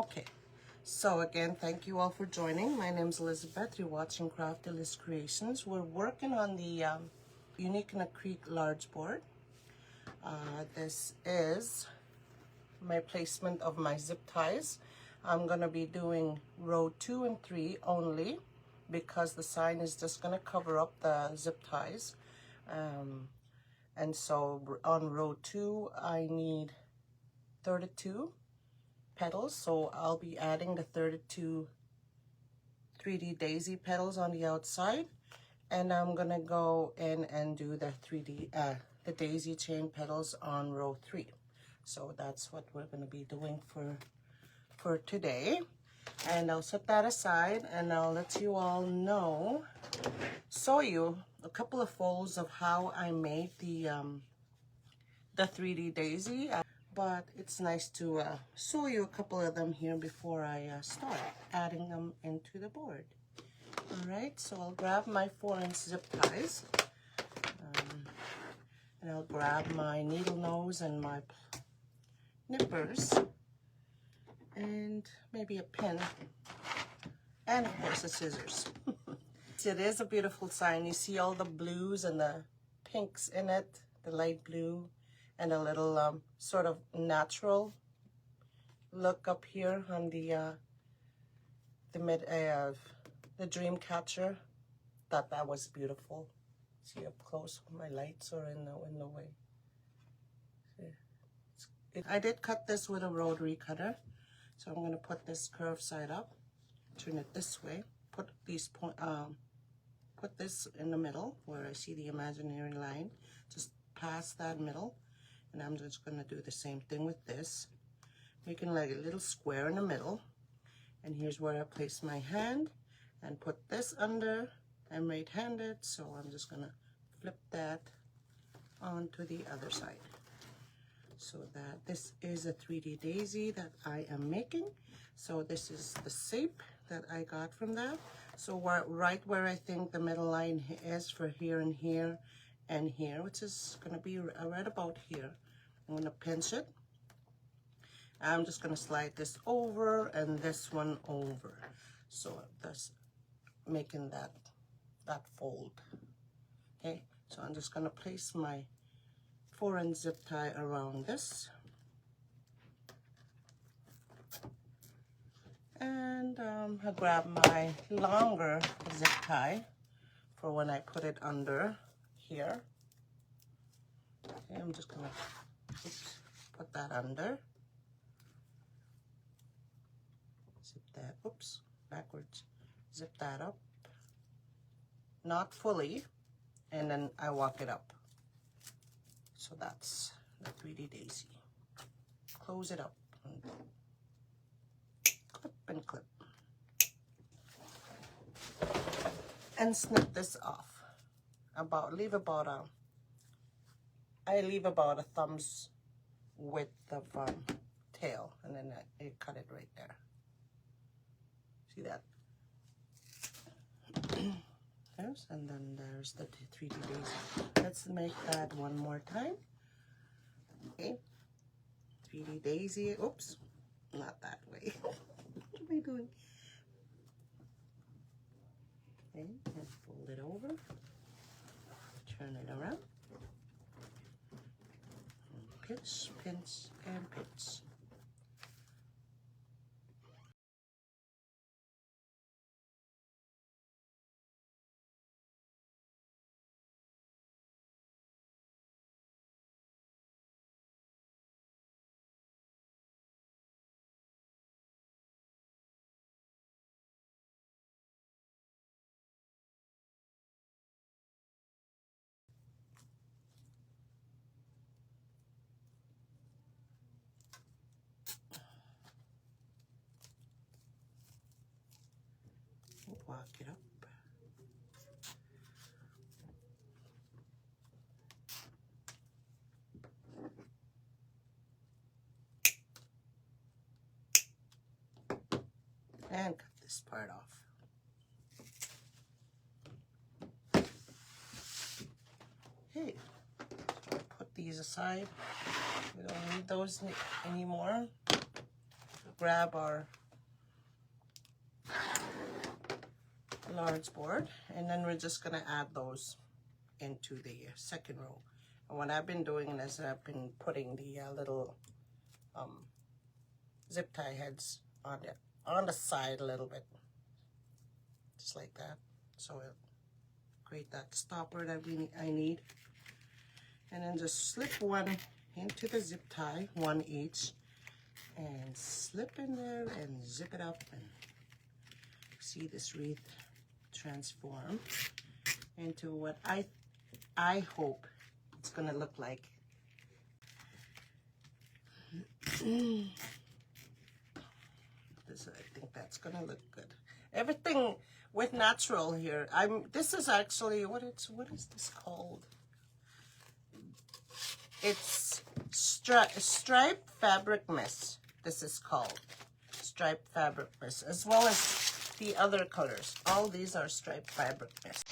Okay, so again, thank you all for joining. My name is Elizabeth. You're watching Craftilist Creations. We're working on the Unique Creek Large Board. This is my placement of my zip ties. I'm going to be doing row 2 and 3 only because the sign is just going to cover up the zip ties. And so on row 2, I need 32 petals, so I'll be adding the 32 3D daisy petals on the outside, and I'm gonna go in and do the the daisy chain petals on row 3. So that's what we're gonna be doing for today, and I'll set that aside and I'll let you all show you a couple of folds of how I made the 3D daisy. But it's nice to show you a couple of them here before I start adding them into the board. Alright, so I'll grab my 4-inch zip ties, and I'll grab my needle nose and my nippers, and maybe a pin, and of course the scissors. It is a beautiful sign. You see all the blues and the pinks in it, the light blue, and a little sort of natural look up here on the dream catcher. Thought that was beautiful. See up close, my lights are in the way. I did cut this with a rotary cutter, so I'm going to put this curved side up, turn it this way, put this in the middle where I see the imaginary line, just past that middle. And I'm just going to do the same thing with this, making like a little square in the middle. And here's where I place my hand and put this under. I'm right-handed, so I'm just going to flip that onto the other side. So that this is a 3D daisy that I am making. So this is the shape that I got from that. So right where I think the middle line is for here and here and here, which is going to be right about here. I'm going to pinch it. I'm just going to slide this over and this one over. So that's making that fold. Okay, so I'm just going to place my 4-inch zip tie around this. And I grab my longer zip tie for when I put it under here. Okay, I'm just going to put that under. Zip that, backwards. Zip that up. Not fully, and then I walk it up. So that's the 3D daisy. Close it up. Clip and clip. And snip this off. I leave about a thumb's width of tail, and then I cut it right there. See that? And then there's the 3D daisy. Let's make that one more time. Okay, 3D daisy. Oops, not that way. What am I doing? Okay, and fold it over. Turn it around. Pinch, pinch, and pinch. Walk it up. And cut this part off. Okay, so put these aside. We don't need those anymore. grab our large board, and then we're just gonna add those into the second row. And what I've been doing is I've been putting the little zip tie heads on the side a little bit, just like that, so it'll create that stopper that I need. And then just slip one into the zip tie, one each, and slip in there and zip it up, and see this wreath transform into what I hope it's gonna look like. I think that's gonna look good. Everything with natural here. This is actually what is this called? It's striped fabric mist. This is called striped fabric mist, as well as the other colors. All these are striped fabric mist.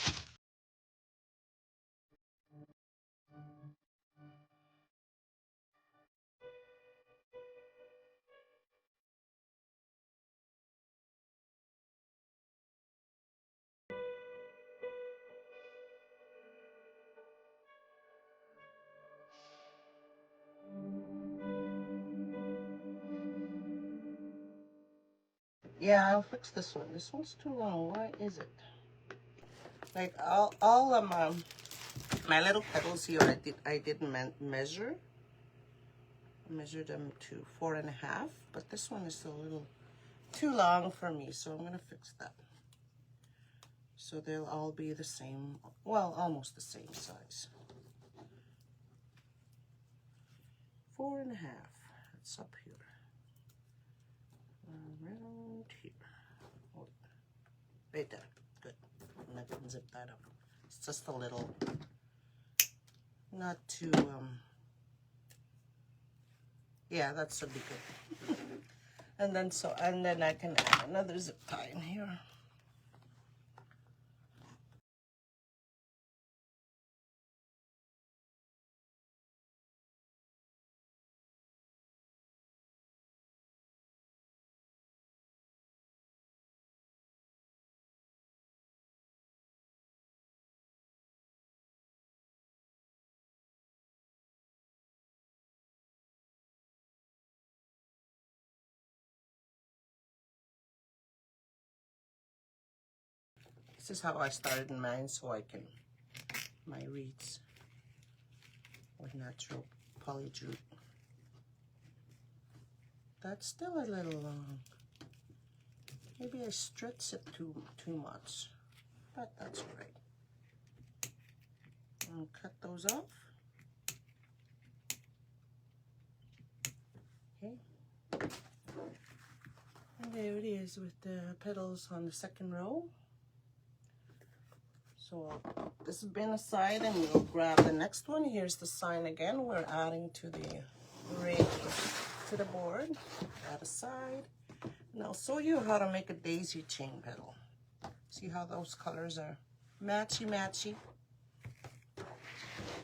Yeah, I'll fix this one. This one's too long. Why is it? Like all of my little petals here, I didn't measure. I measured them to 4.5, but this one is a little too long for me, so I'm gonna fix that. So they'll all be the same, well, almost the same size. 4.5. It's up here. Around here. Oh, right there. Good. And I can zip that up. It's just a little, not too, yeah, that should be good. And then I can add another zip tie in here. This is how I started mine, so I can, my wreaths with natural poly jute. That's still a little long. Maybe I stretch it too much, but that's all right. I'll cut those off. Okay. And there it is with the petals on the second row. So I'll put this bin aside and we'll grab the next one. Here's the sign again. We're adding to the to the board. That aside. And I'll show you how to make a daisy chain petal. See how those colors are matchy. Put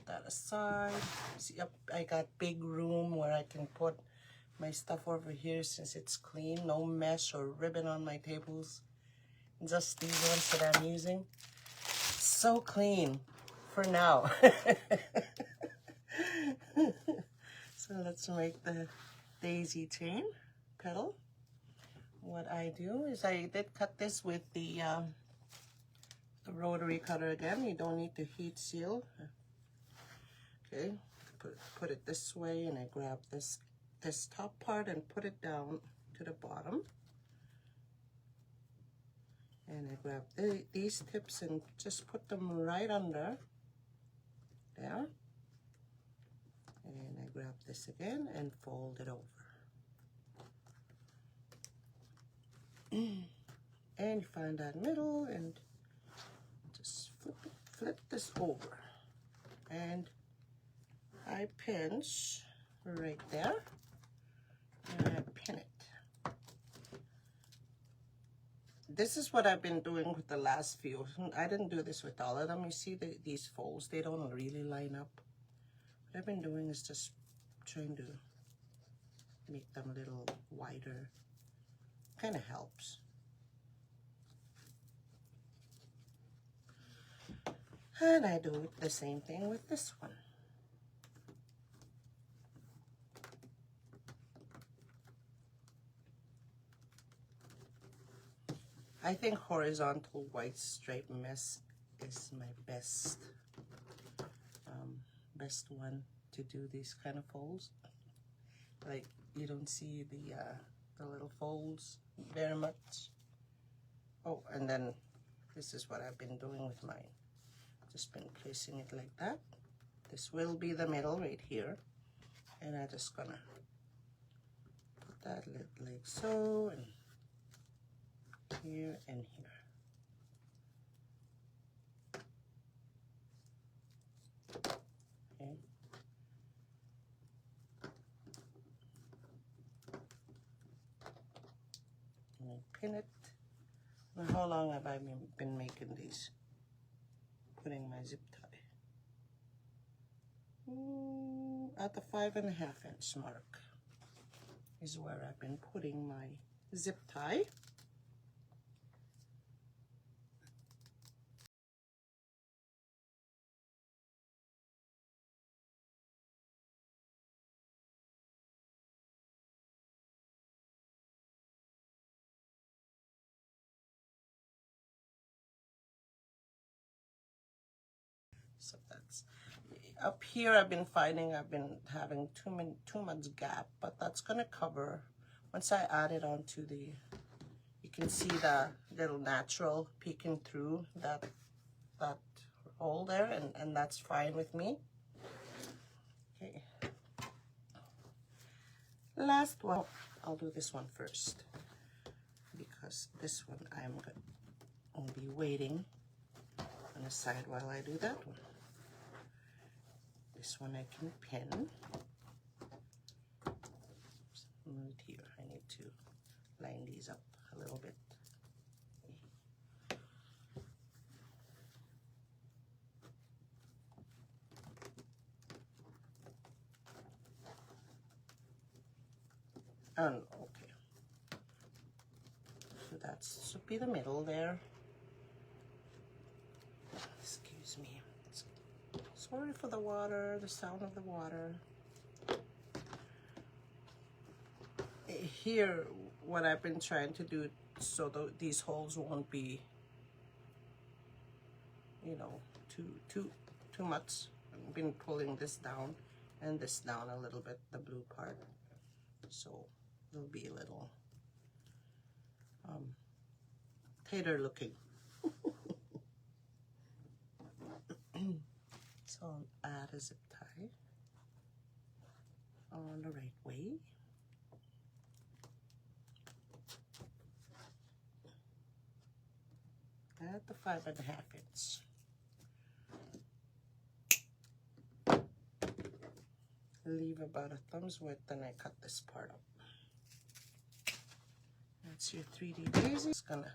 that aside. See, up, I got big room where I can put my stuff over here since it's clean. No mesh or ribbon on my tables. Just these ones that I'm using. So clean for now. So let's make the daisy chain petal. What I do is I did cut this with the rotary cutter again. You don't need to heat seal. Okay, put it this way, and I grab this top part and put it down to the bottom. And I grab these tips and just put them right under there. And I grab this again and fold it over. And you find that middle and just flip this over. And I pinch right there. And I pin it. This is what I've been doing with the last few. I didn't do this with all of them. You see these folds, they don't really line up. What I've been doing is just trying to make them a little wider Kind of helps. And I do the same thing with this one. I think horizontal white stripe mess is my best one to do these kind of folds. Like, you don't see the little folds very much. Oh, and then this is what I've been doing with mine. Just been placing it like that. This will be the middle right here, and I'm just gonna put that like so, and here and here. Okay. And I pin it. Now, how long have I been making these? Putting my zip tie. At the 5.5 inch mark is where I've been putting my zip tie. So that's up here. I've been finding I've been having too much gap, but that's gonna cover once I add it onto the. You can see the little natural peeking through that hole there, and that's fine with me. Okay. Last one. I'll do this one first because this one I'm gonna be waiting on the side while I do that one. This one I can pin. Right here, I need to line these up a little bit. And okay, so that should be the middle there. Excuse me. Sorry for the water, the sound of the water. Here, what I've been trying to do so these holes won't be, you know, too much. I've been pulling this down and this down a little bit, the blue part, so it'll be a little tighter looking. So I'll add a zip tie on the right way. At the 5.5 inch. Leave about a thumb's width, then I cut this part up. That's your 3D daisy. Just gonna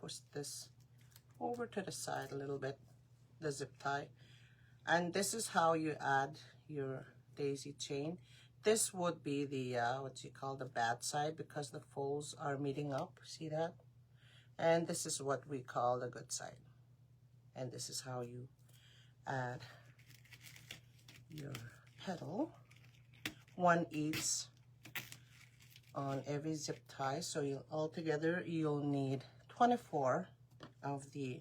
push this over to the side a little bit, the zip tie. And this is how you add your daisy chain. This would be the, what you call the bad side, because the folds are meeting up, see that? And this is what we call the good side. And this is how you add your petal. 1 each on every zip tie. So altogether you'll need 24 of the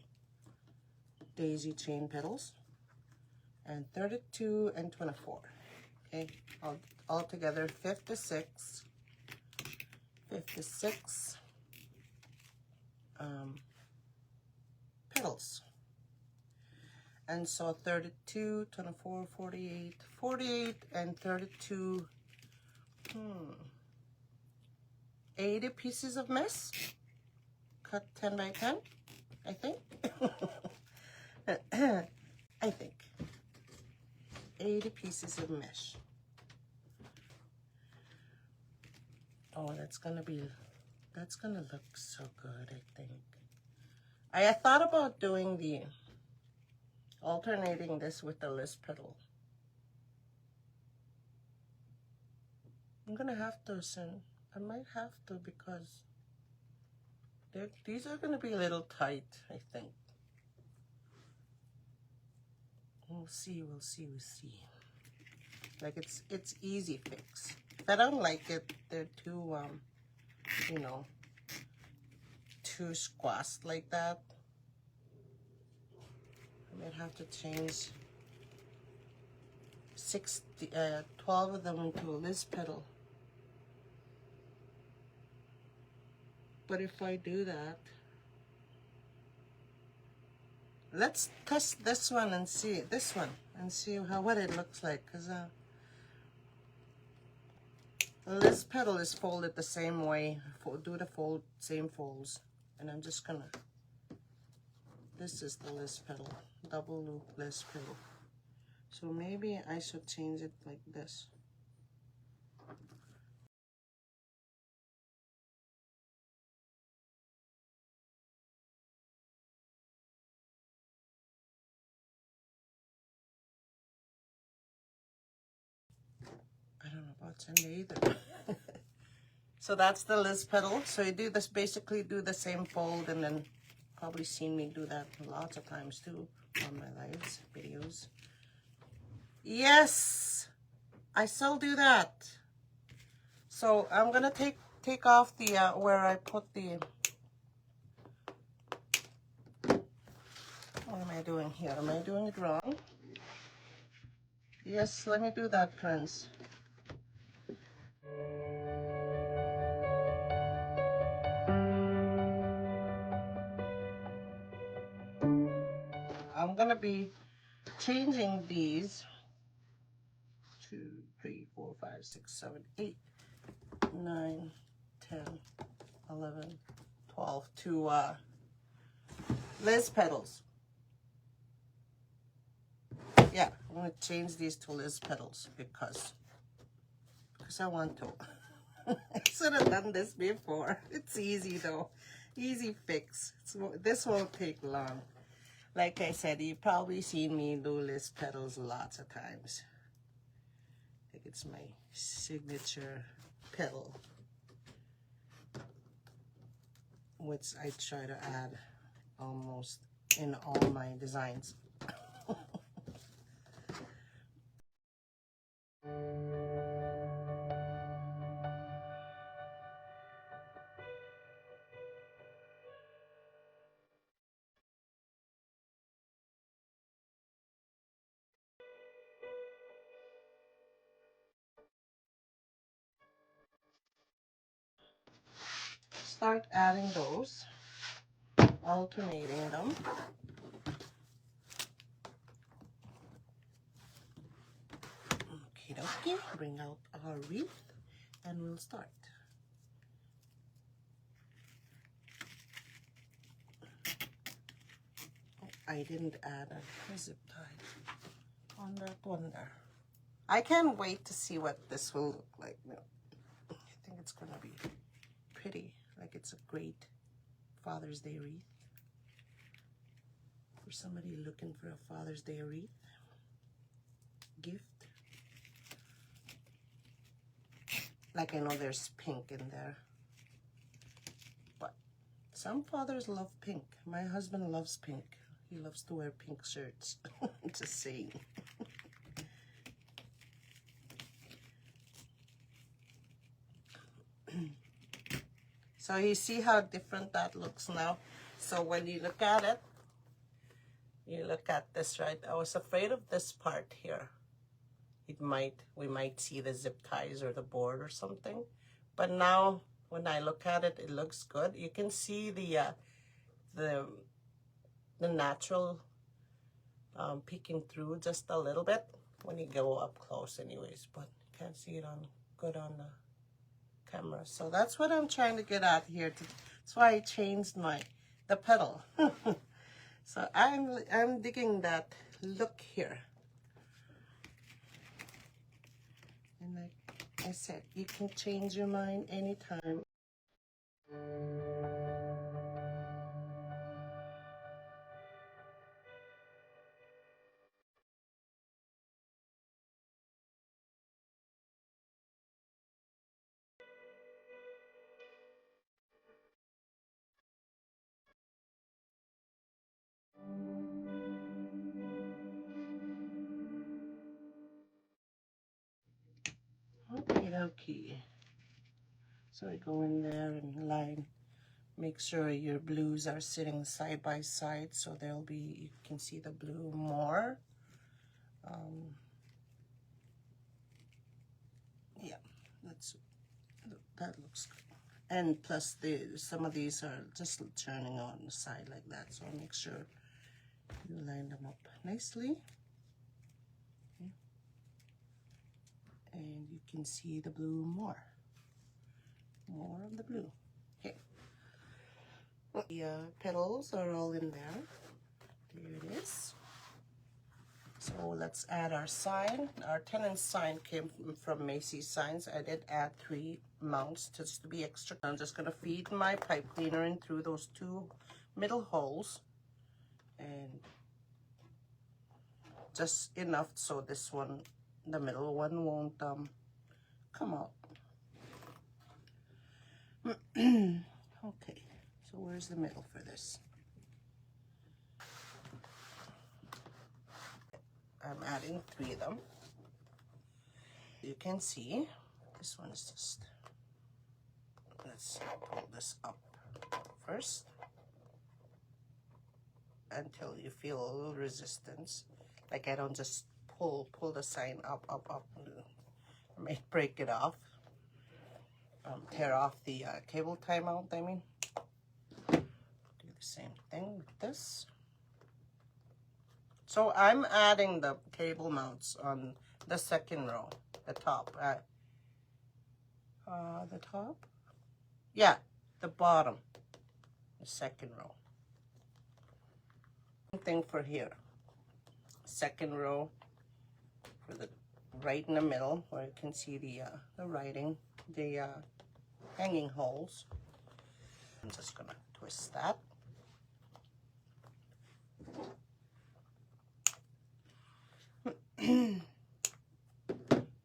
daisy chain petals, and 32 and 24. Okay, altogether 56 petals. And so 32, 24, 48, and 32, 80 pieces of mesh, cut 10 by 10, I think. I think 80 pieces of mesh. Oh, that's gonna look so good, I think. I thought about doing alternating this with the list petal. I'm gonna have to soon. I might have to, because These are going to be a little tight, I think. We'll see. Like it's easy fix. If I don't like it, they're too you know, too squashed like that. I might have to change 12 of them into a list pedal. But if I do that, let's test this one and see what it looks like, because the list pedal is folded the same way. Do the same folds, and I'm just gonna. This is the list pedal, double loop list pedal. So maybe I should change it like this. I don't know about Sunday either. So that's the list pedal. So you do this, basically do the same fold, and then probably seen me do that lots of times too on my lives, videos. Yes, I still do that. So I'm gonna take off the where I put the. What am I doing here? Am I doing it wrong? Yes, let me do that, friends. I'm gonna be changing these 2, 3, 4, 5, 6, 7, 8, 9, 10, 11, 12 to list pedals. Yeah, I'm gonna change these to list pedals because I want to. I should have done this before. It's easy though, easy fix. This won't take long. Like I said, you've probably seen me do list pedals lots of times. I think it's my signature pedal, which I try to add almost in all my designs. Start adding those, alternating them. Okay, bring out our wreath and we'll start. Oh, I didn't add a zip tie on that one there. I can't wait to see what this will look like. I think it's gonna be pretty, like it's a great Father's Day wreath. For somebody looking for a Father's Day wreath gift. Like I know there's pink in there, but some fathers love pink. My husband loves pink. He loves to wear pink shirts. Just saying. So you see how different that looks now? So when you look at it, you look at this, right? I was afraid of this part here. We might see the zip ties or the board or something. But now when I look at it, it looks good. You can see the natural peeking through just a little bit when you go up close anyways, but you can't see it good on the camera. So that's what I'm trying to get at here. That's why I changed the pedal. So I'm digging that look here. And like I said, you can change your mind anytime. Okay. So I go in there and line. Make sure your blues are sitting side by side so they'll be, you can see the blue more. Yeah, that looks good. And plus some of these are just turning on the side like that, so make sure you line them up nicely. Okay. And you can see the blue more of the blue. Okay. The petals are all in there. There it is. So let's add our sign. Our 10-inch sign came from Macy's Signs. I did add 3 mounts just to be extra. I'm just going to feed my pipe cleaner in through those 2 middle holes. And just enough so this one, the middle one, won't come out. Okay, so where's the middle for this? I'm adding 3 of them. You can see this one is just, let's pull this up first until you feel a little resistance. Like I don't just pull the sign up. I may break it off, tear off the cable tie mount, I mean. Do the same thing with this. So I'm adding the cable mounts on the second row, the top. The top? Yeah, the bottom, the second row. Same thing for here. Second row for the right in the middle where you can see the writing, the hanging holes. I'm just gonna twist that.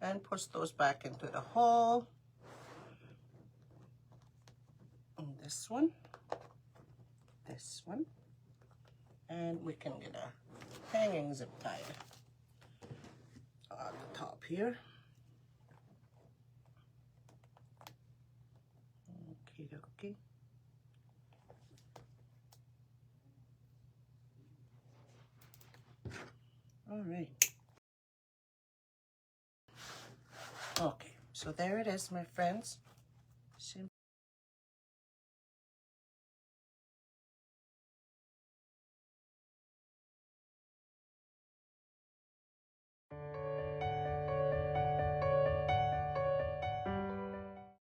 And push those back into the hole. And this one, and we can get a hanging zip tie on the top here. Okay. All right. Okay, so there it is, my friends.